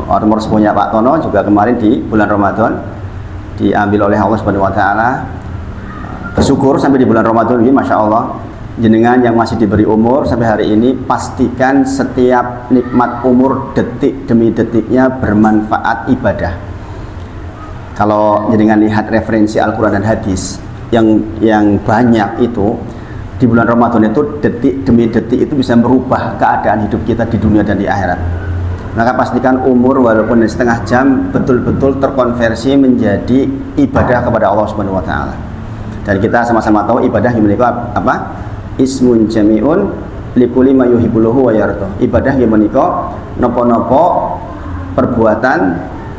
nomor sepunya Pak Tono juga kemarin di bulan Ramadan diambil oleh Allah Subhanahu wa taala. Bersyukur sampai di bulan Ramadan ini, Masya Allah, jenengan yang masih diberi umur sampai hari ini, pastikan setiap nikmat umur detik demi detiknya bermanfaat ibadah. Kalau jenengan lihat referensi Al-Quran dan hadis yang banyak itu, di bulan Ramadan itu detik demi detik itu bisa merubah keadaan hidup kita di dunia dan di akhirat. Maka pastikan umur walaupun setengah jam betul-betul terkonversi menjadi ibadah kepada Allah Subhanahu wa taala. Dan kita sama-sama tahu ibadah yang memiliki apa? Ismun jami'un likulli ma yuhibbullahu wa yarda. Ibadah yang memiliki nopo-nopo perbuatan,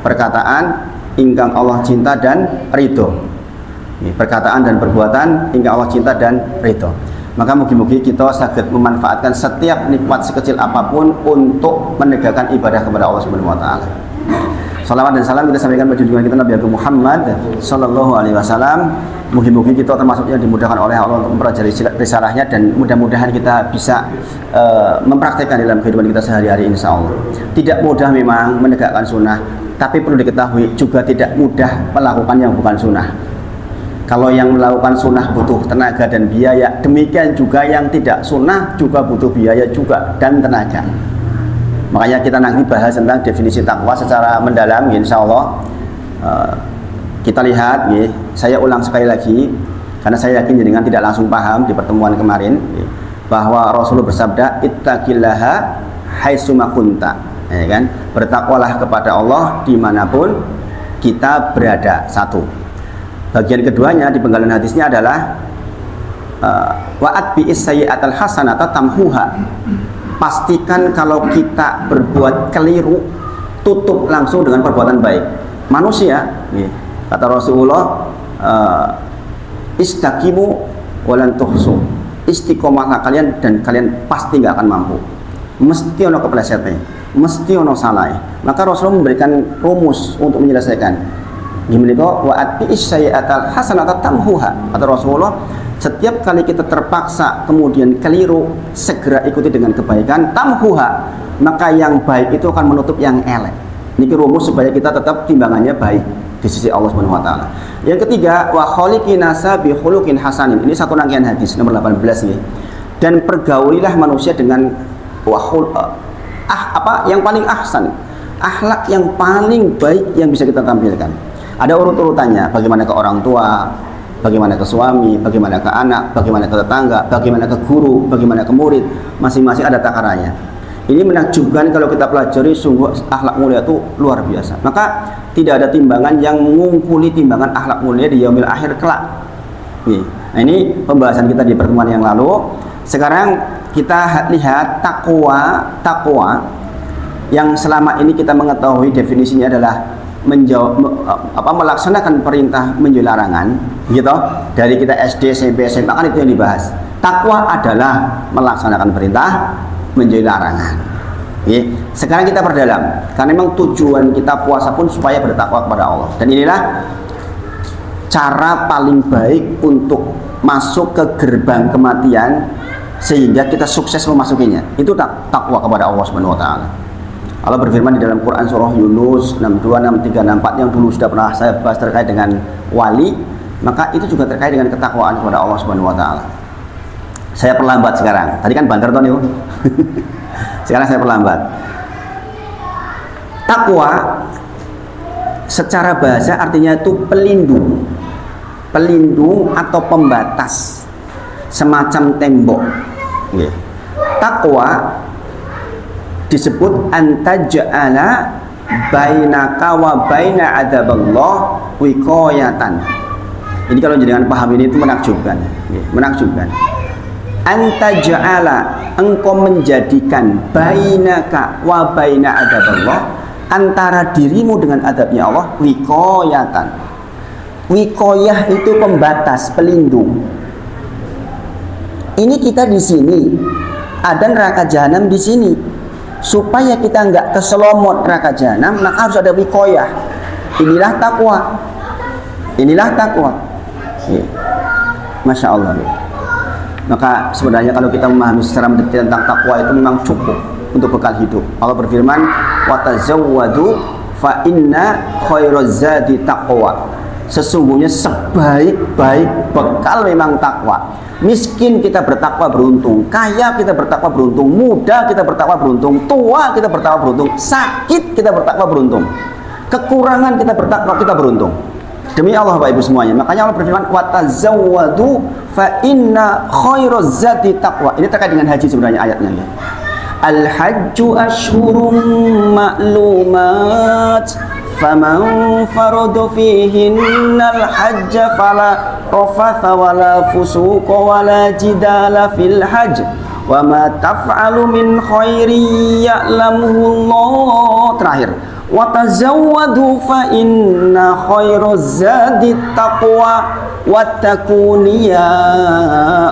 perkataan ingkang Allah cinta dan ridho. Perkataan dan perbuatan ingkang Allah cinta dan ridho. Maka mugi-mugi kita saged memanfaatkan setiap nikmat sekecil apapun untuk menegakkan ibadah kepada Allah Subhanahu wa taala. Salawat dan salam kita sampaikan pada junjungan kita Nabi Muhammad sallallahu alaihi wasallam. Mugi-mugi kita termasuk yang dimudahkan oleh Allah untuk mempelajari risalahnya, dan mudah-mudahan kita bisa mempraktikkan dalam kehidupan kita sehari-hari, insya Allah. Tidak mudah memang menegakkan sunnah, tapi perlu diketahui juga tidak mudah melakukan yang bukan sunnah. Kalau yang melakukan sunnah butuh tenaga dan biaya, demikian juga yang tidak sunnah juga butuh biaya juga dan tenaga. Makanya kita nanti bahas tentang definisi takwa secara mendalam, insya Allah. Kita lihat, saya ulang sekali lagi, karena saya yakin jenengan tidak langsung paham di pertemuan kemarin, bahwa Rasulullah bersabda, ittaqillaha haitsuma kunta, ya kan? Bertakwalah kepada Allah dimanapun kita berada. Satu. Bagian keduanya di penggalan hadisnya adalah wa'at bi'is sayyi'atal hasanata tamhuha. Pastikan kalau kita berbuat keliru, tutup langsung dengan perbuatan baik. Manusia, kata Rasulullah, istaqimu walan tuhsu. Istiqomahlah kalian dan kalian pasti nggak akan mampu. Mesti ono keplesetnya, mesti ono salah. Maka Rasulullah memberikan rumus untuk menyelesaikan. Gimana kok wa'at bi'is sayyi'atal hasanata tamhuha. Kata Rasulullah, setiap kali kita terpaksa kemudian keliru, segera ikuti dengan kebaikan, tamhuha, maka yang baik itu akan menutup yang elek. Ini rumus supaya kita tetap timbangannya baik di sisi Allah Subhanahu wa taala. Yang ketiga, wa khaliqin nasa bi khuluqin hasanin. Ini satu rangkaian hadis nomor 18 nih. Dan pergaulilah manusia dengan yang paling ahsan, akhlak yang paling baik yang bisa kita tampilkan. Ada urut-urutannya, bagaimana ke orang tua, bagaimana ke suami, bagaimana ke anak, bagaimana ke tetangga, bagaimana ke guru, bagaimana ke murid, masing-masing ada takarannya. Ini menakjubkan kalau kita pelajari, sungguh akhlak mulia itu luar biasa. Maka tidak ada timbangan yang mengungkuli timbangan akhlak mulia di yaumil akhir kelak. Nah, ini pembahasan kita di pertemuan yang lalu. Sekarang kita lihat takwa yang selama ini kita mengetahui definisinya adalah melaksanakan perintah menjauhi larangan, gitu. Dari kita SD, SMP, SMA kan itu yang dibahas. Takwa adalah melaksanakan perintah menjauhi larangan. Sekarang kita perdalam, karena memang tujuan kita puasa pun supaya bertakwa kepada Allah. Dan inilah cara paling baik untuk masuk ke gerbang kematian sehingga kita sukses memasukinya. Itu takwa kepada Allah Subhanahu wa taala. Allah berfirman di dalam Quran surah Yunus 62, 63, 64 yang dulu sudah pernah saya bahas terkait dengan wali, maka itu juga terkait dengan ketakwaan kepada Allah Subhanahu wa taala. Saya perlambat sekarang. Tadi kan banter toh nih. Sekarang saya perlambat. Takwa secara bahasa artinya itu pelindung. Pelindung atau pembatas, semacam tembok. Takwa disebut antaja'ala bainaka wa baina adzaballah wiqayatan. Ini kalau jangan paham ini itu menakjubkan. Menakjubkan. Antaja'ala, engkau menjadikan bainaka wa baina adzaballah, antara dirimu dengan adabnya Allah, wiqayatan. Wiqayah itu pembatas, pelindung. Ini kita di sini, ada neraka jahanam di sini. Supaya kita nggak keselomot neraka jahanam, maka harus ada wiqayah. Inilah takwa. Inilah takwa. Masya Allah. Maka sebenarnya kalau kita memahami secara mendetail tentang takwa itu memang cukup untuk bekal hidup. Allah berfirman, wa tazawwadu fa inna khairaz zadi taqwa. Sesungguhnya sebaik-baik bekal memang takwa. Miskin kita bertakwa beruntung, kaya kita bertakwa beruntung, muda kita bertakwa beruntung, tua kita bertakwa beruntung, sakit kita bertakwa beruntung, kekurangan kita bertakwa kita beruntung. Demi Allah Bapak Ibu semuanya. Makanya Allah berfirman wa tazawwadu fa inna khairaz zadi taqwa. Ini terkait dengan haji sebenarnya ayatnya ya. Al-hajju ashhurun ma'lumat faman farada fihinnal hajja fala rafatha wala fusuqa wala jidala fil hajj wa ma taf'alu min khairin ya'lamuhu Allah. Terakhir, wa tazawwadu fa inna khairaz zadi taqwa wattaquni ya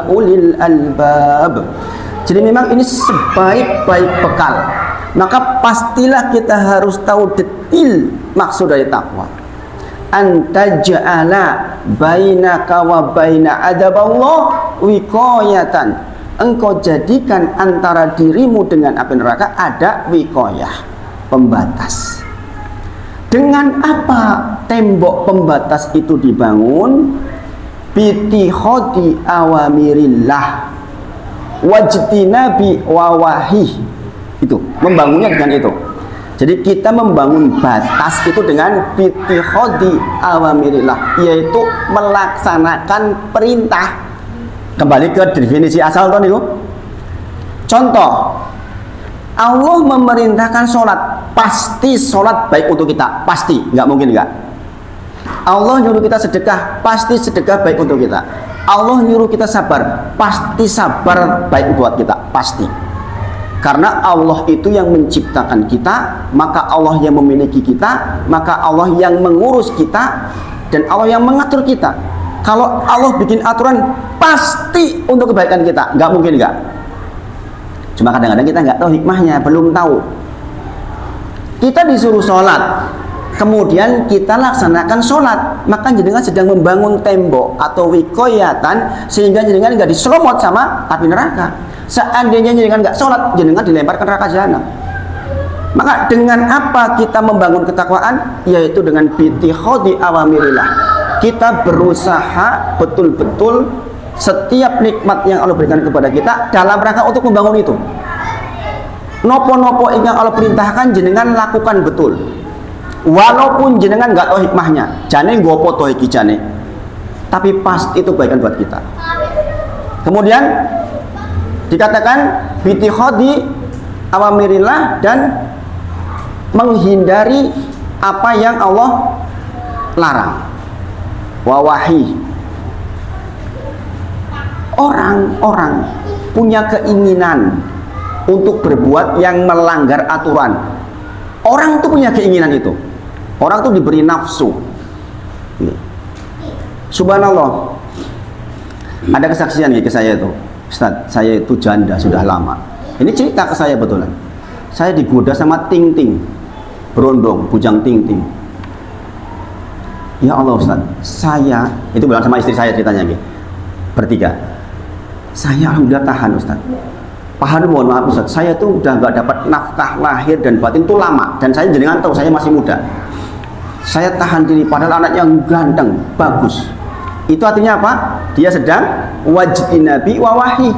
ulil albab. Jadi memang ini sebaik-baik bekal. Maka pastilah kita harus tahu detil maksud dari takwa. Antaja'ala bainaka wa baina adaballah wiqayatan. Engkau jadikan antara dirimu dengan api neraka ada wiqayah, pembatas. Dengan apa tembok pembatas itu dibangun? Bitihodi awamirillah wajtinabi wawahi. Itu membangunnya dengan itu. Jadi kita membangun batas itu dengan bitihodi awamirillah, yaitu melaksanakan perintah. Kembali ke definisi asal tadi itu. Contoh, Allah memerintahkan sholat, pasti sholat baik untuk kita, pasti, nggak mungkin nggak. Allah nyuruh kita sedekah, pasti sedekah baik untuk kita. Allah nyuruh kita sabar, pasti sabar baik buat kita, pasti. Karena Allah itu yang menciptakan kita, maka Allah yang memiliki kita, maka Allah yang mengurus kita, dan Allah yang mengatur kita. Kalau Allah bikin aturan, pasti untuk kebaikan kita, nggak mungkin nggak. Cuma kadang-kadang kita nggak tahu hikmahnya, belum tahu. Kita disuruh sholat, kemudian kita laksanakan sholat, maka jenengan sedang membangun tembok atau wikoyatan sehingga jenengan nggak diselomot sama api neraka. Seandainya jenengan nggak sholat, jenengan dilempar ke neraka jahanam. Maka dengan apa kita membangun ketakwaan? Yaitu dengan bitihodi awamirillah. Kita berusaha betul-betul setiap nikmat yang Allah berikan kepada kita dalam rangka untuk membangun itu. Nopo-nopo yang Allah perintahkan jenengan lakukan betul. Walaupun jenengan nggak tahu hikmahnya, jane gopo toh iki jane, tapi pasti itu kebaikan buat kita. Kemudian dikatakan bitihodi awamirillah, dan menghindari apa yang Allah larang. Wawahi. Orang-orang punya keinginan untuk berbuat yang melanggar aturan. Orang tuh punya keinginan itu. Orang tuh diberi nafsu. Subhanallah. Ada kesaksian ke saya itu, Ustaz, saya itu janda sudah lama. Ini cerita ke saya betulan. Saya digoda sama ting-ting, berondong, bujang ting-ting. Ya Allah Ustaz, saya itu bilang sama istri saya ceritanya gitu. Bertiga. Saya alhamdulillah tahan Ustaz. Paham, mohon maaf Ustaz, saya tuh udah nggak dapat nafkah lahir dan batin tuh lama, dan saya jenengan tahu saya masih muda. Saya tahan diri padahal anaknya ganteng, bagus. Itu artinya apa? Dia sedang wajtinabi wawahi.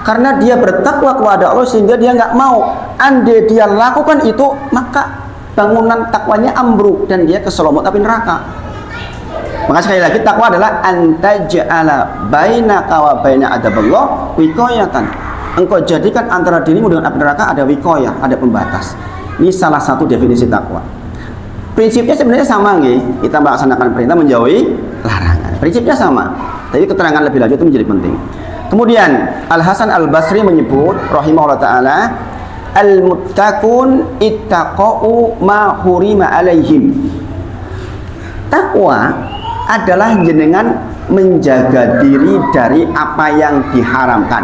Karena dia bertakwa kepada Allah sehingga dia nggak mau. Andai dia lakukan itu, maka bangunan takwanya ambruk dan dia keselomot api neraka. Maka sekali lagi takwa adalah antaja'ala bainaka wa baina adaballah wiqayatan. Engkau jadikan antara dirimu dengan api neraka ada wiqayah, ada pembatas. Ini salah satu definisi takwa. Prinsipnya sebenarnya sama nih. Kita melaksanakan perintah, menjauhi larangan. Prinsipnya sama. Tapi keterangan lebih lanjut itu menjadi penting. Kemudian Al Hasan Al Basri menyebut rahimahullah taala, al-muttaqun ittaqau ma hurima alaihim. Takwa adalah jenengan menjaga diri dari apa yang diharamkan.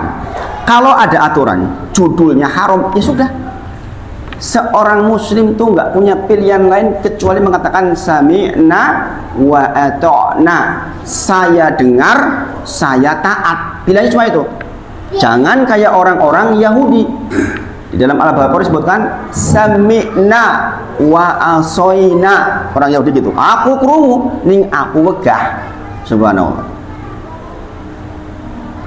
Kalau ada aturan judulnya haram, ya sudah. Seorang muslim tuh nggak punya pilihan lain kecuali mengatakan sami'na wa ata'na. Saya dengar, saya taat. Pilihannya cuma itu. Jangan kayak orang-orang Yahudi. Di dalam Al-Baqarah disebutkan sami'na wa asoina. Orang Yahudi gitu. Aku krungu ning aku wegah. Subhanallah.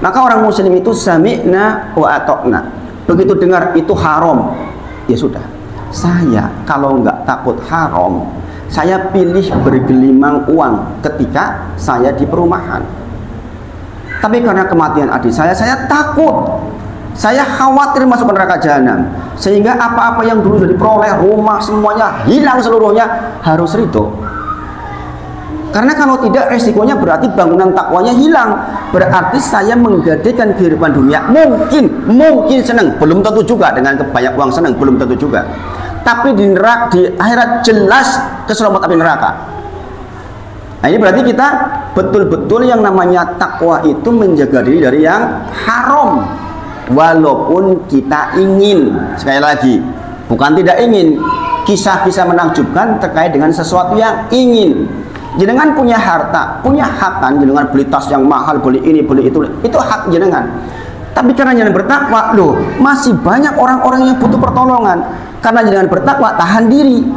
Maka orang muslim itu sami'na wa atokna. Begitu dengar itu haram, ya sudah. Saya kalau nggak takut haram, saya pilih bergelimang uang ketika saya di perumahan. Tapi karena kematian adik saya takut. Saya khawatir masuk ke neraka jahanam. Sehingga apa-apa yang dulu sudah diperoleh, rumah semuanya hilang seluruhnya, harus ridho. Karena kalau tidak, resikonya berarti bangunan takwanya hilang. Berarti saya menggadaikan kehidupan dunia. Mungkin senang, belum tentu juga. Dengan banyak uang senang, belum tentu juga. Tapi di neraka, di akhirat jelas keselamatan api neraka. Nah, ini berarti kita betul-betul yang namanya takwa itu menjaga diri dari yang haram. Walaupun kita ingin, sekali lagi, bukan tidak ingin, kisah-kisah menakjubkan terkait dengan sesuatu yang ingin. Jenengan punya harta, punya hak kan, jenengan beli tas yang mahal, beli ini, beli itu hak jenengan. Tapi karena jenengan bertakwa, loh, masih banyak orang-orang yang butuh pertolongan. Karena jenengan bertakwa, tahan diri.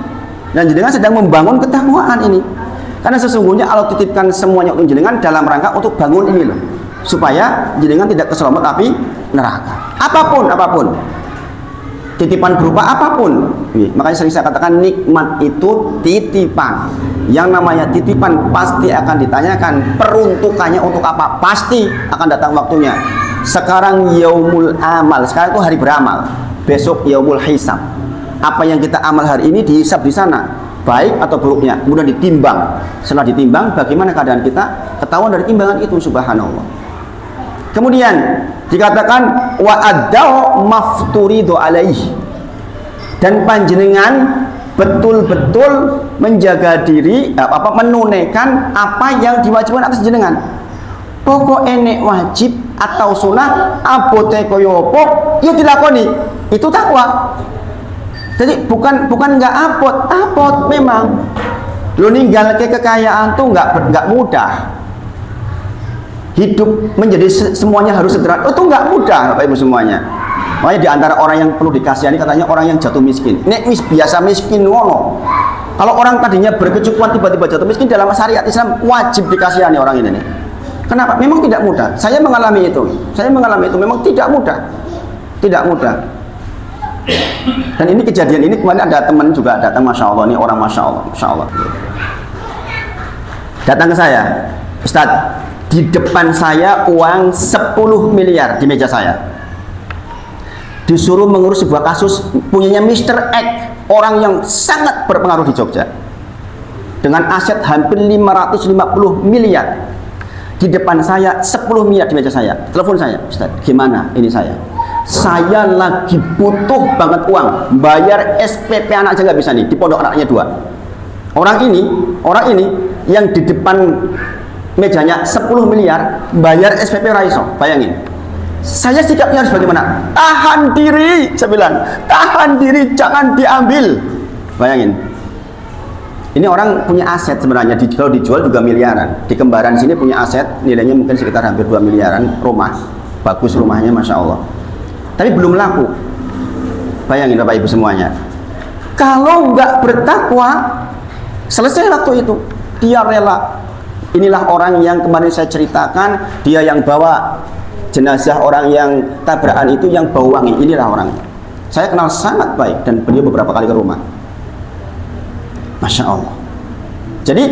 Dan jenengan sedang membangun ketakwaan ini. Karena sesungguhnya Allah titipkan semuanya untuk jenengan dalam rangka untuk bangun ini loh, supaya jenengan tidak keselamat api neraka. Apapun titipan berupa apapun. Makanya sering saya katakan nikmat itu titipan. Yang namanya titipan pasti akan ditanyakan peruntukannya untuk apa, pasti akan datang waktunya. Sekarang yaumul amal, sekarang itu hari beramal, besok yaumul hisab. Apa yang kita amal hari ini dihisab di sana, baik atau buruknya, kemudian ditimbang. Setelah ditimbang, bagaimana keadaan kita, ketahuan dari timbangan itu. Subhanallah. Kemudian dikatakan wa adau mafturidu alaih, dan panjenengan betul-betul menjaga diri, menunaikan apa yang diwajibkan atas jenengan. Pokok enek wajib atau sunnah abote koyo opo ya dilakoni, itu takwa. Jadi bukan nggak apot memang. Lo ninggal ke kekayaan tuh nggak mudah. Hidup menjadi semuanya harus sederhana, itu nggak mudah Bapak Ibu semuanya. Makanya di antara orang yang perlu dikasihani katanya orang yang jatuh miskin. Nek biasa miskin ngono. Kalau orang tadinya berkecukupan tiba-tiba jatuh miskin, dalam syariat Islam wajib dikasihani orang ini nih. Kenapa? Memang tidak mudah. Saya mengalami itu. Memang tidak mudah. Tidak mudah. Dan ini kejadian ini kemarin ada teman juga datang, masya Allah, ini orang masya Allah. Datang ke saya, Ustadz, di depan saya uang 10 miliar di meja saya. Disuruh mengurus sebuah kasus punyanya Mr. X, orang yang sangat berpengaruh di Jogja, dengan aset hampir 550 miliar. Di depan saya 10 miliar di meja saya. Telepon saya, Ustaz, gimana ini saya lagi butuh banget uang, bayar SPP anak aja nggak bisa nih, di pondok anaknya 2. Orang ini yang di depan mejanya 10 miliar bayar SPP raiso. Bayangin, saya sikapnya harus bagaimana? Tahan diri, saya bilang, tahan diri, jangan diambil. Bayangin, ini orang punya aset sebenarnya, kalau dijual juga miliaran. Di Kembaran sini punya aset nilainya mungkin sekitar hampir 2 miliaran, rumah bagus, rumahnya masya Allah, tapi belum laku. Bayangin Bapak Ibu semuanya, kalau nggak bertakwa, selesai waktu itu dia rela. Inilah orang yang kemarin saya ceritakan, dia yang bawa jenazah orang yang tabrakan itu, yang bau wangi. Inilah orangnya. Saya kenal sangat baik dan beliau beberapa kali ke rumah. Masya Allah. Jadi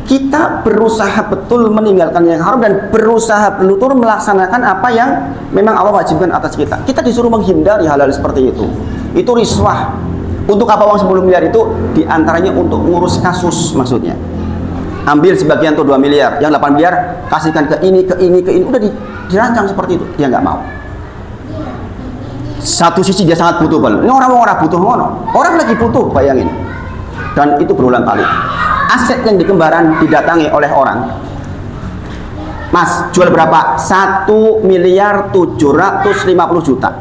kita berusaha betul meninggalkan yang haram dan berusaha betul melaksanakan apa yang memang Allah wajibkan atas kita. Kita disuruh menghindari hal-hal seperti itu. Itu riswah. Untuk apa uang 10 miliar itu? Di antaranya untuk ngurus kasus, maksudnya. Ambil sebagian tuh 2 miliar, yang 8 miliar kasihkan ke ini. Udah dirancang seperti itu. Dia nggak mau. Satu sisi dia sangat butuh, ini orang butuh ngono. Orang lagi butuh, bayangin. Dan itu berulang kali. Aset yang di Kembaran didatangi oleh orang. Mas, jual berapa? 1 miliar 750 juta.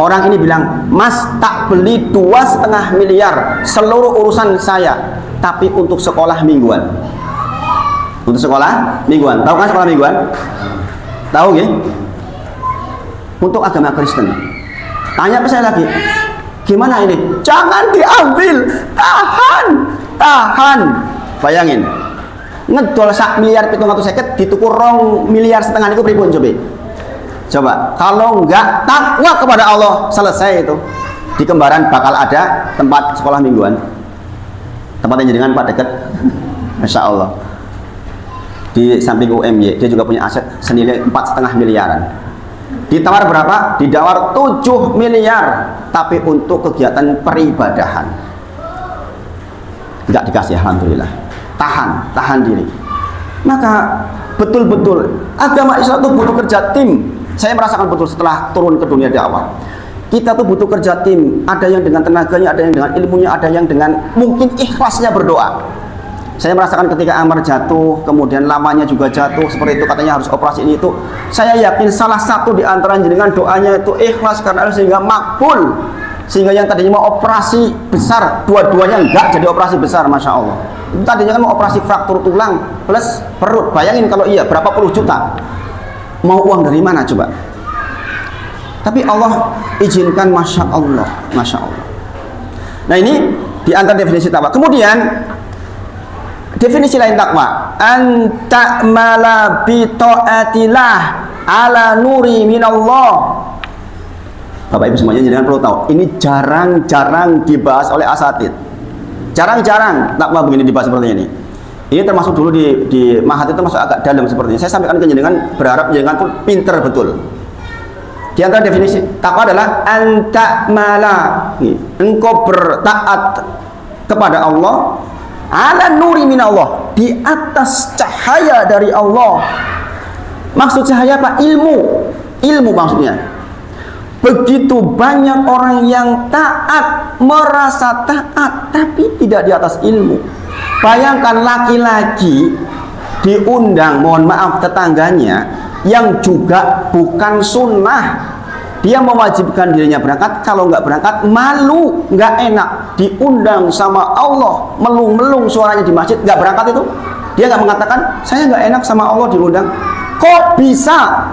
Orang ini bilang, Mas, tak beli 2,5 miliar seluruh urusan saya, tapi untuk sekolah mingguan. Untuk sekolah mingguan. Tahu kan sekolah mingguan? Tahu ya? Untuk agama Kristen. Tanya ke saya lagi, gimana ini? Jangan diambil, tahan. Bayangin, ngedol 1.750.000 dituku 2,5 miliar itu pripun coba. Kalau enggak takwa kepada Allah, selesai itu. Di Kembaran bakal ada tempat sekolah mingguan, tempatnya dengan Pak dekat, Masya Allah. Di samping UMY, dia juga punya aset senilai 4,5 miliaran. Ditawar berapa? Ditawar 7 miliar, tapi untuk kegiatan peribadahan. Enggak dikasih, alhamdulillah. Tahan diri. Maka betul-betul agama Islam itu butuh kerja tim. Saya merasakan betul setelah turun ke dunia dakwah. Kita tuh butuh kerja tim. Ada yang dengan tenaganya, ada yang dengan ilmunya, ada yang dengan mungkin ikhlasnya berdoa. Saya merasakan ketika Amar jatuh, kemudian lamanya juga jatuh, seperti itu katanya harus operasi ini itu. Saya yakin salah satu di antara dengan doanya itu ikhlas karena Allah sehingga makbul. Sehingga yang tadinya mau operasi besar, dua-duanya enggak jadi operasi besar, Masya Allah. Tadinya kan mau operasi fraktur tulang plus perut. Bayangin kalau iya, berapa puluh juta. Mau uang dari mana coba? Tapi Allah izinkan, Masya Allah. Nah ini di antara definisi takwa. Kemudian definisi lain takwa, anta'mala bi ta'atillah ala nuri minallah. Bapak Ibu semuanya jangan perlu tahu, ini jarang-jarang dibahas oleh asatid. Jarang-jarang takwa begini dibahas seperti ini. Ini termasuk dulu di Mahat itu termasuk agak dalam seperti ini. Saya sampaikan ke jenengan, berharap jenengan pun pinter betul. Di antara definisi takwa adalah anta'mala, engkau bertaat kepada Allah ala nuri minallah, di atas cahaya dari Allah. Maksud cahaya apa? Ilmu maksudnya. Begitu banyak orang yang taat, merasa taat, tapi tidak di atas ilmu. Bayangkan laki-laki diundang, mohon maaf, tetangganya yang juga bukan sunnah, dia mewajibkan dirinya berangkat. Kalau nggak berangkat malu, nggak enak. Diundang sama Allah, melung-melung suaranya di masjid, nggak berangkat itu, dia nggak mengatakan saya nggak enak sama Allah diundang. Kok bisa?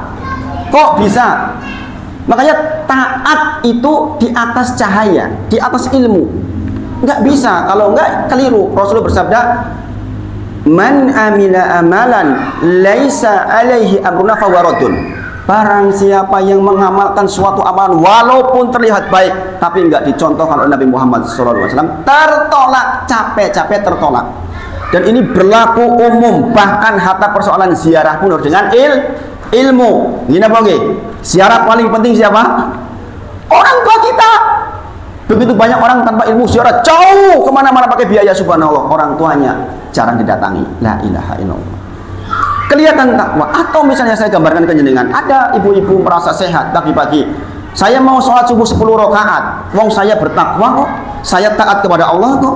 Makanya taat itu di atas cahaya, di atas ilmu. Nggak bisa, kalau nggak keliru. Rasulullah bersabda, man amila amalan laisa alaihi amruna fawaradun. Barang siapa yang mengamalkan suatu amalan walaupun terlihat baik tapi nggak dicontohkan oleh Nabi Muhammad SAW, tertolak, capek-capek tertolak. Dan ini berlaku umum, bahkan hatta persoalan ziarah pun harus dengan ilmu. Gini apa nggih? Ziarah paling penting siapa? Orang tua kita. Begitu banyak orang tanpa ilmu ziarah jauh kemana-mana pakai biaya, subhanallah. Orang tuanya jarang didatangi. La ilaha illallah. Kelihatan takwa. Atau misalnya saya gambarkan ke jenengan, ada ibu-ibu merasa sehat pagi-pagi, saya mau sholat subuh 10 rakaat. Wong saya bertakwa kok, saya taat kepada Allah kok.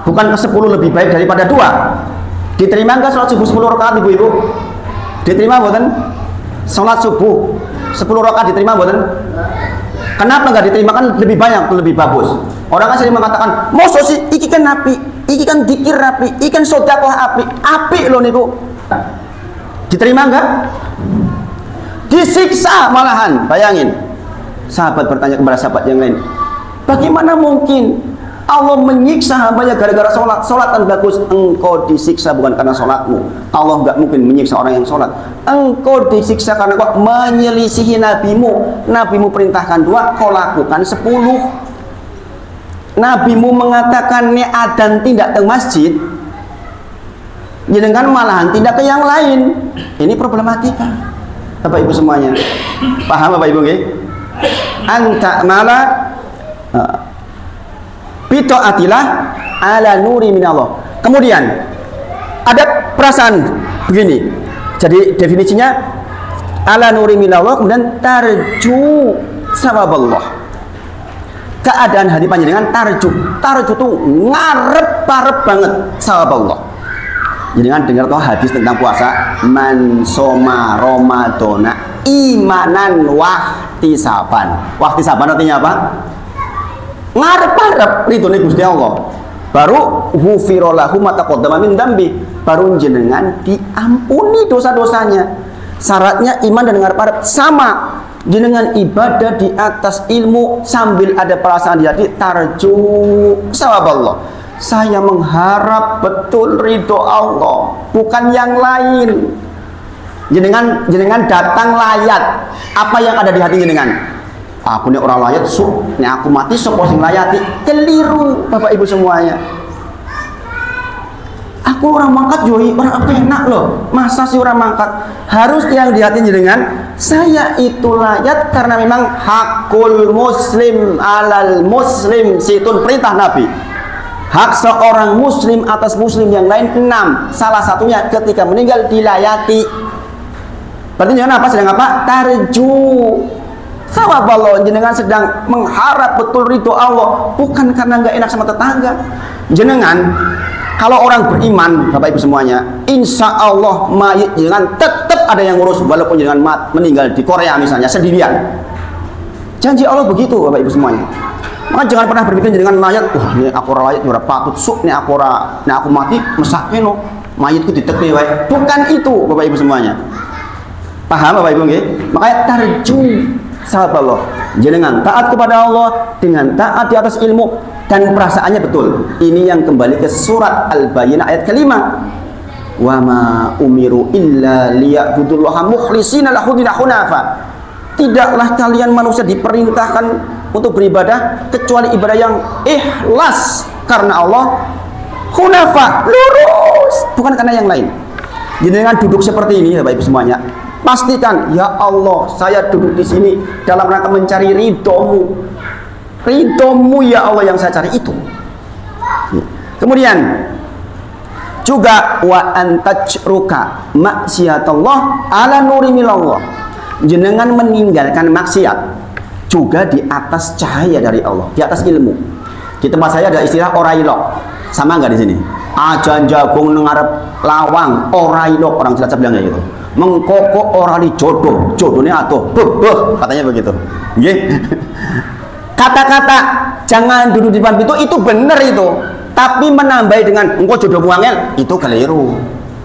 Bukan ke 10 lebih baik daripada 2? Diterima enggak sholat subuh 10 rakaat ibu-ibu? Diterima bukan? Sholat subuh 10 rakaat diterima bukan? Kenapa nggak diterima? Kan lebih banyak, lebih bagus. Orang kan sering mengatakan, "Mosok sih iki kan api, iki kan dikir api, iki kan sedekah api loh niku." Diterima nggak? Disiksa malahan. Bayangin. Sahabat bertanya kepada sahabat yang lain, "Bagaimana mungkin Allah menyiksa hambanya gara-gara sholat? Sholat kan bagus." Engkau disiksa bukan karena sholatmu. Allah nggak mungkin menyiksa orang yang sholat. Engkau disiksa karena kau menyelisihi nabimu. Nabimu perintahkan 2, kau lakukan 10. Nabimu mengatakan ni'adan tidak ke masjid, jangan malahan tidak ke yang lain. Ini problematika, Bapak Ibu semuanya. Paham Bapak Ibu nggih? Anta mala bita'atillah ala nuri minallah. Kemudian ada perasaan begini. Jadi definisinya ala nuri minallah, kemudian tarju sawaballah. Keadaan hati panjenengan tarju itu ngarep-arep banget sawaballah. Jadi kan dengar toh hadis tentang puasa, man soma ramadhana imanan wahtisaban. Wahtisaban artinya apa? Ngarep-arep ridhone Gusti Allah. Baru ghufira lahu ma taqaddama min dzambi, baru jenengan diampuni dosa-dosanya. Syaratnya iman dan ngarep-arep sama. jenengan ibadah di atas ilmu sambil ada perasaan di hati, tarju sawaballah, saya mengharap betul ridho Allah, bukan yang lain. Jenengan datang layat, apa yang ada di hati jenengan? Aku ini orang layat, ini aku mati sopo sing layati. Keliru Bapak Ibu semuanya. Aku orang mangkat joi, orang apa enak loh. Masa sih orang mangkat? Harus yang di hati jenengan, saya itu layat karena memang hakul muslim alal muslim, situn perintah Nabi. Hak seorang muslim atas muslim yang lain 6. Salah satunya ketika meninggal dilayati. Berarti jenengan apa? Sedang apa? Tarju sawaballah, jenengan sedang mengharap betul ridho Allah, bukan karena nggak enak sama tetangga. Jenengan kalau orang beriman, Bapak Ibu semuanya, insya Allah mayit jenengan tetap ada yang ngurus, walaupun jenengan meninggal di Korea misalnya sendirian. Janji Allah begitu Bapak Ibu semuanya. Maka jangan pernah berpikir jenengan mayat, wah ini aku ora layat ora patut suk, ini aku mati mesake no mayitku ditekne wae. Bukan itu Bapak Ibu semuanya. Paham Bapak Ibu nggih? Makanya tarju sahaballah, jenengan taat kepada Allah dengan taat di atas ilmu dan perasaannya betul. Ini yang kembali ke surat Al-Bayyinah ayat kelima. Wa ma umiru illa liya'budullaha mukhlishina lahudina hunafa. Tidaklah kalian manusia diperintahkan untuk beribadah kecuali ibadah yang ikhlas karena Allah, hunafa, lurus, bukan karena yang lain. Jenengan duduk seperti ini Bapak Ibu semuanya, pastikan, ya Allah, saya duduk di sini dalam rangka mencari ridhomu. Ridhomu ya Allah yang saya cari itu. Kemudian juga wa antajruka maksiatallah ala nuri milallah. Jenengan meninggalkan maksiat juga di atas cahaya dari Allah, di atas ilmu. Di tempat saya ada istilah orailok. Sama nggak di sini? Ajan jagung nengarep lawang, orailok, orang Cilacap bilangnya gitu. Mengkokok orang di jodoh, jodohnya atuh bebeh, katanya begitu. Kata-kata jangan duduk di depan pintu itu benar itu, tapi menambah dengan engkau jodoh buangel itu keliru.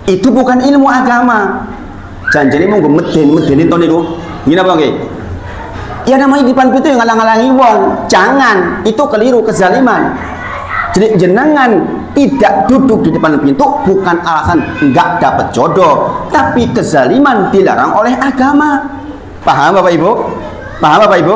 Itu bukan ilmu agama. Janjane mau medeni ton itu. Gini apa nggih? Ya namanya di depan pintu yang ngalang-ngalangi wong. Jangan, itu keliru, kezaliman. Jadi jenengan tidak duduk di depan pintu bukan alasan enggak dapat jodoh, tapi kezaliman dilarang oleh agama. Paham Bapak Ibu? Paham Bapak Ibu?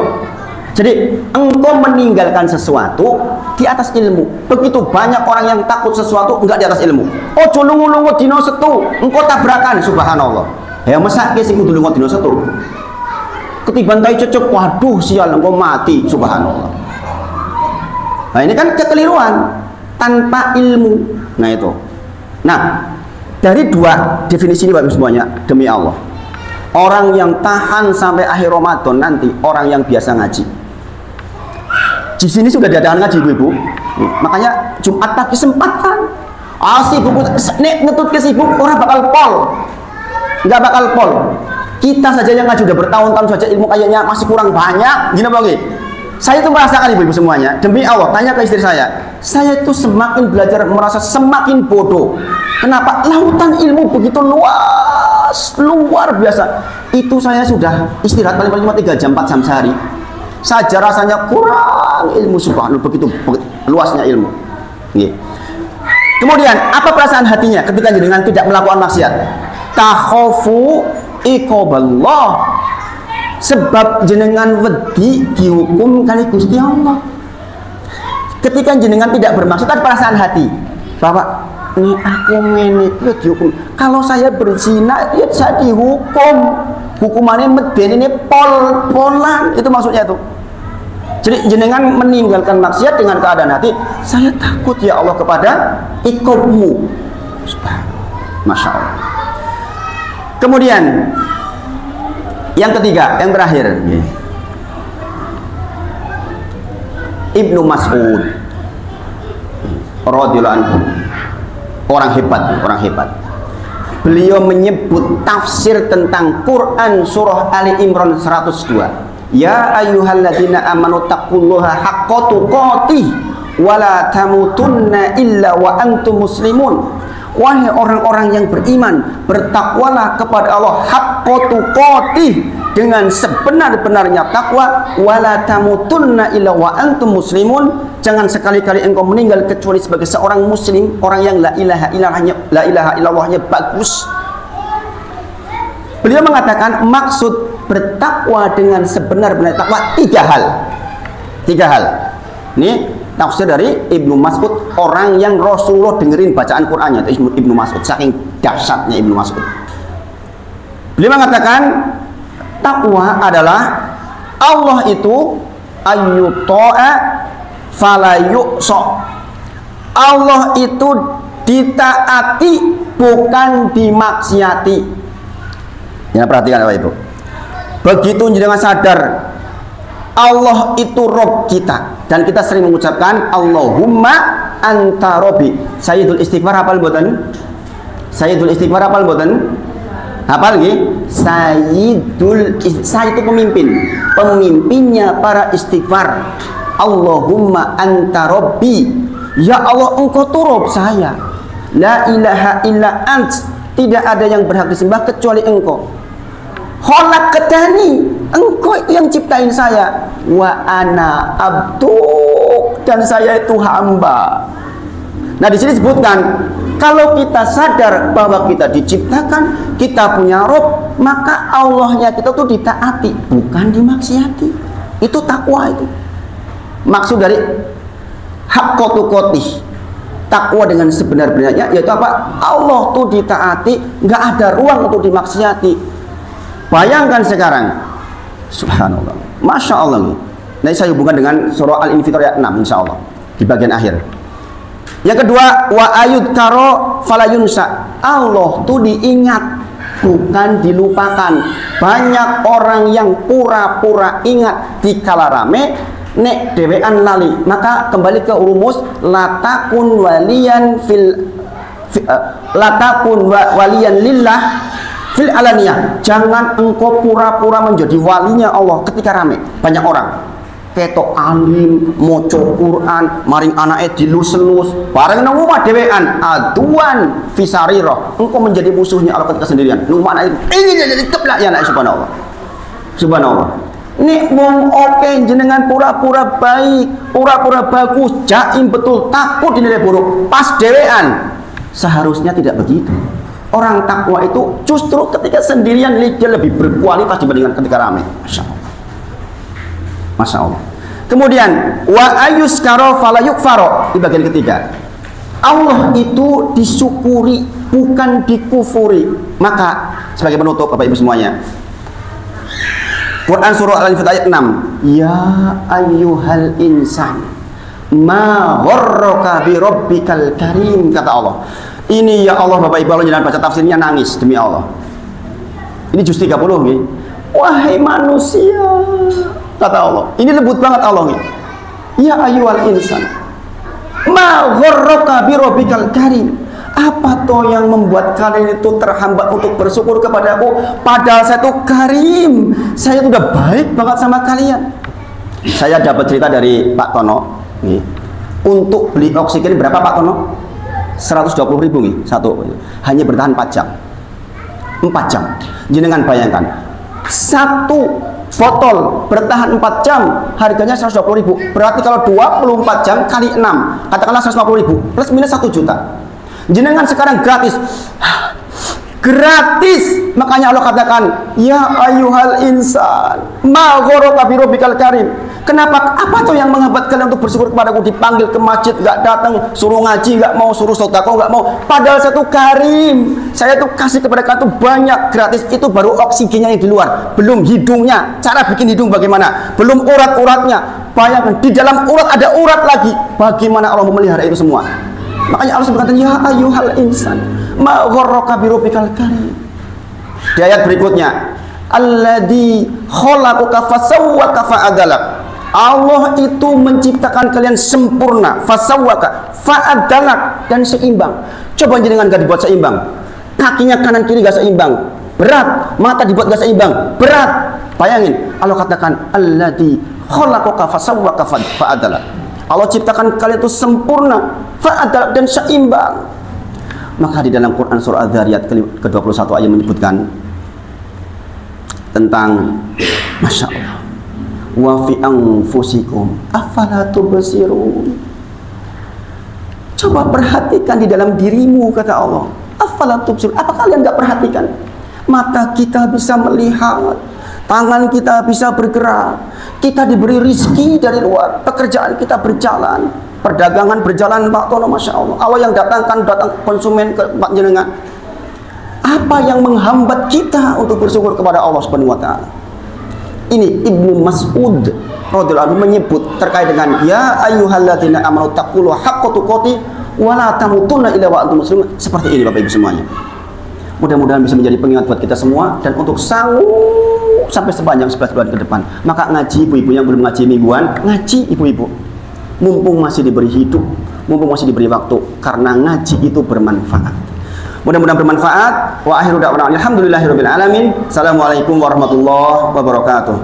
Jadi engkau meninggalkan sesuatu di atas ilmu. Begitu banyak orang yang takut sesuatu enggak di atas ilmu. Oh lungu-lungu dino setu, engkau tabrakan, subhanallah. Ya masa ke sing kudu lunga dino setu. Ketiban tai cecep, waduh sial engkau mati, subhanallah. Nah ini kan kekeliruan tanpa ilmu. Nah itu. Nah dari dua definisi ini Bapak semuanya, demi Allah, orang yang tahan sampai akhir Ramadan nanti orang yang biasa ngaji. Di sini sudah diadakan ngaji ibu-ibu. Makanya Jumat pagi sempatkan. Sibuk nek ngetut ke sibuk orang bakal pol. Enggak bakal pol. Kita saja yang ngaji udah bertahun-tahun saja ilmu kayaknya masih kurang banyak. Gini apa lagi? Saya itu merasakan ibu-ibu semuanya, demi Allah, tanya ke istri saya itu semakin belajar merasa semakin bodoh. Kenapa? Lautan ilmu begitu luas, luar biasa. Itu saya sudah istirahat paling cuma 3 jam 4 jam sehari saja rasanya kurang ilmu, subhanallah, begitu luasnya ilmu. Kemudian apa perasaan hatinya ketika jenengan tidak melakukan maksiat? Takhafu iqaballah, sebab jenengan wedi dihukum kali Gusti Allah. Ketika jenengan tidak bermaksud, ada perasaan hati bahwa ini aku ngene dihukum. Kalau saya berzina, ya saya dihukum. Hukumannya meden ini pol-polan, itu maksudnya itu. Jadi jenengan meninggalkan maksiat dengan keadaan hati, saya takut ya Allah kepada iqabmu. Masya Allah. Kemudian yang ketiga, yang terakhir, Ibnu Mas'ud radhiyallahu anhu, orang hebat. Beliau menyebut tafsir tentang Quran surah Ali Imran 102. Ya ayyuhalladzina amanu taqullaha haqqa tuqatih wa la tamutunna illa wa antum muslimun. Wahai orang-orang yang beriman, bertakwalah kepada Allah haqqa tuqatih, dengan sebenar-benarnya takwa, wala tamutunna illa wa antum muslimun, jangan sekali-kali engkau meninggal kecuali sebagai seorang muslim, orang yang la ilaha illallahnya bagus. Beliau mengatakan maksud bertakwa dengan sebenar-benar takwa tiga hal. Ini tafsir dari Ibnu Mas'ud, orang yang Rasulullah dengerin bacaan Qur'annya, itu Ibnu Mas'ud, saking dahsyatnya Ibnu Mas'ud. Beliau mengatakan takwa adalah Allah itu ayyuta'a fala yu'sa. Allah itu ditaati bukan dimaksiati. Jangan perhatikan Bapak Ibu. Begitu jenengan sadar Allah itu Rob kita, dan kita sering mengucapkan Allahumma anta Robbi. Sayyidul istighfar hafal mboten? Sayyidul istighfar hafal mboten? Hafal nggih? Saya itu pemimpinnya para istighfar. Allahumma anta Robbi, ya Allah engkau tuh Rob saya. La ilaha illa ant, tidak ada yang berhak disembah kecuali engkau. Khalaqtani, engkau itu yang ciptain saya. Wa ana abduk, dan saya itu hamba. Nah, di sini disebutkan kalau kita sadar bahwa kita diciptakan, kita punya Rob, maka Allahnya kita tuh ditaati, bukan dimaksiati. Itu takwa itu. Maksud dari haqqatu qotih, takwa dengan sebenar-benarnya, yaitu apa? Allah tuh ditaati, nggak ada ruang untuk dimaksiati. Bayangkan sekarang, subhanallah, masya Allah. Nah, saya hubungkan dengan surah Al-Infitar ayat 6 insya Allah di bagian akhir. Yang kedua, wa ayud karo falayunsa, Allah tuh diingat, bukan dilupakan. Banyak orang yang pura-pura ingat di kala rame, nek dewean lali. Maka kembali ke rumus latakun waliyan waliyan lillah fil alaniyah. Jangan engkau pura-pura menjadi walinya Allah ketika rame. Banyak orang ketok alim, moco Quran, maring anake dilus-lus, bareng nang omah dhewean, aduan fisariroh. Engkau menjadi musuhnya Allah ketika sendirian. Nang mana itu? Ini keplak ya, subhanallah. Subhanallah. Nek wong oke jenengan pura-pura baik, pura-pura bagus, jaim betul, takut dinilai buruk, pas dhewean. Seharusnya tidak begitu. Orang takwa itu justru ketika sendirian dia lebih berkualitas dibandingkan ketika ramai. Masya Allah. Masya Allah. Kemudian wa ayuskaro fala yukfaro di bagian ketiga. Allah itu disyukuri, bukan dikufuri. Maka sebagai penutup Bapak Ibu semuanya, Quran surah Al-Infitar ayat 6. Ya ayyuhal insan ma gharraka bi rabbikal karim, kata Allah. Ini ya Allah, Bapak Ibu, kalau jangan baca tafsirnya nangis demi Allah. Ini juz 30 nih. Wahai manusia, kata Allah. Ini lembut banget Allah nih. Ya ayyuhal insan ma gharraka bi rabbikal karim. Apa toh yang membuat kalian itu terhambat untuk bersyukur kepada aku, padahal saya itu karim, saya itu udah baik banget sama kalian. Saya dapat cerita dari Pak Tono nih. Untuk beli oksigen berapa Pak Tono? 120.000 nih satu, hanya bertahan 4 jam. 4 jam. Jenengan bayangkan, satu botol bertahan 4 jam harganya 120.000. Berarti kalau 24 jam kali 6, katakanlah 150.000, plus minus 1 juta. Jenengan sekarang gratis. Gratis. Makanya Allah katakan, ya ayyuhal insan ma gharraka bi rabbikal karim. Kenapa? Apa tuh yang menghambat kalian untuk bersyukur kepadaku? Dipanggil ke masjid nggak datang, suruh ngaji nggak mau, suruh sedekah nggak mau. Padahal saya tuh karim, saya tuh kasih kepada kalian tuh banyak, gratis. Itu baru oksigennya yang di luar, belum hidungnya. Cara bikin hidung bagaimana? Belum urat-uratnya. Bayangkan di dalam urat ada urat lagi. Bagaimana Allah memelihara itu semua? Makanya Allah berkata, ya ayyuhal insan ma gharraka bi rabbikal karim. Di ayat berikutnya, alladzi khalaqaka fasawwaka fa'adalak. Allah itu menciptakan kalian sempurna, fasawwaka fa'adalak, dan seimbang. Coba jenengan gak dibuat seimbang, kakinya kanan kiri gak seimbang, berat. Mata dibuat gak seimbang, berat. Bayangin, Allah katakan alladzi khalaqaka fasawwaka fa'adalak. Allah ciptakan kalian itu sempurna, fa'adalak, dan seimbang. Maka di dalam Quran surah Az-Zariyat ke-21 ayat menyebutkan tentang Masya Allah, wa fi anfusikum afala tubsirun. Coba perhatikan di dalam dirimu, kata Allah. Afala tubsirun, apa kalian nggak perhatikan? Mata kita bisa melihat, tangan kita bisa bergerak, kita diberi rizki dari luar, pekerjaan kita berjalan, perdagangan berjalan, Pak Tono, Masya Allah. Allah yang datang konsumen ke Pak Jenengan. Apa yang menghambat kita untuk bersyukur kepada Allah Subhanahu wa taala? Ini Ibnu Mas'ud radhiyallahu anhu menyebut terkait dengan ya ayyuhalladzina amanu taqullaha haqqa tuqatih wa la tamutunna illa wa antum muslimun. Seperti ini Bapak Ibu semuanya. Mudah-mudahan bisa menjadi pengingat buat kita semua dan untuk sanggup sampai sepanjang 11 bulan ke depan. Maka ngaji ibu-ibu yang belum ngaji mingguan, ngaji ibu-ibu. Mumpung masih diberi hidup, mumpung masih diberi waktu, karena ngaji itu bermanfaat. Mudah-mudahan bermanfaat. Wa akhiru da'wana alhamdulillahirabbil alamin. Assalamualaikum warahmatullahi wabarakatuh.